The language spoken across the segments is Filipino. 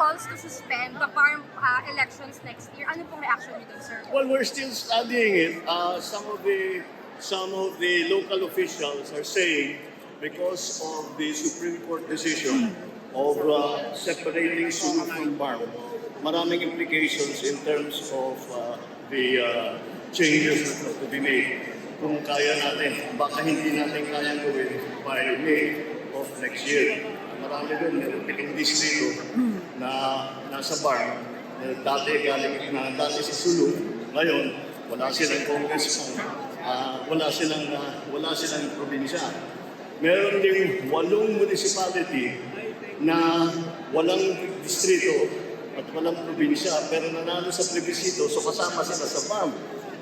calls to suspend the farm elections next year. Ano pong reaction niyo dun, sir? Well, we're still studying it. Some of the local officials are saying because of the Supreme Court decision of separating Sulu from BARM, maraming implications in terms of the changes that have to be made. Kung kaya natin, baka hindi natin kaya gawin by May of next year. Marami doon, meron piling distrito na nasa BARM, dati sa Sulu, ngayon wala silang congressman, wala silang probinsya. Meron ding 8 municipality na walang distrito at walang probinsya, pero nanalo sa plebisito, so kasama sila sa BARM.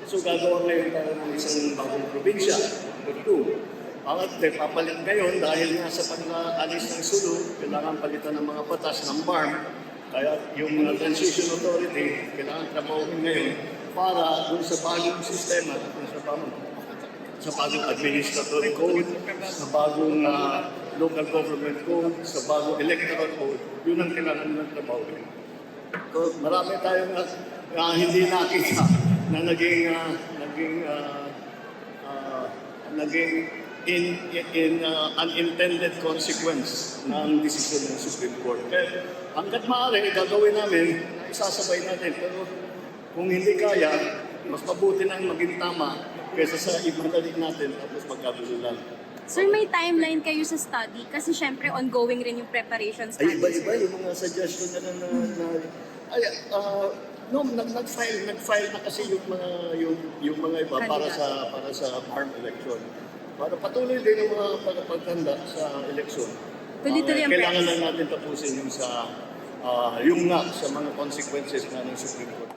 So gagawa ngayon tayo ng isang bagong probinsya, number 2. Pangatlo, papalit ngayon dahil nga sa pag-alis ng Sulu, kailangan palitan ng mga batas ng BARM. Kaya yung Transition Authority, kailangan trabahuin ngayon para dun sa bagong sistema, dun sa bagong administratory code, sa bagong local government code, sa bagong electoral code, yun ang kailangan ng trabahuin. So, marami tayong hindi nakita na naging unintended consequence ng desisyon ng Supreme Court. Kaya hanggat maaari, gagawin namin, isasabay natin. Pero kung hindi kaya, mas mabuti nang maging tama kaysa sa ibang natin tapos magkabululan. Sir, may timeline kayo sa study? Kasi syempre ongoing rin yung preparations Ay, natin. iba-iba yung mga suggestion nag-file na kasi yung mga iba para sa farm election. Para patuloy din yung mga pagtanda sa election. Tuloy-tuloy ang Kailangan press. lang natin tapusin yung sa mga consequences na ng Supreme Court.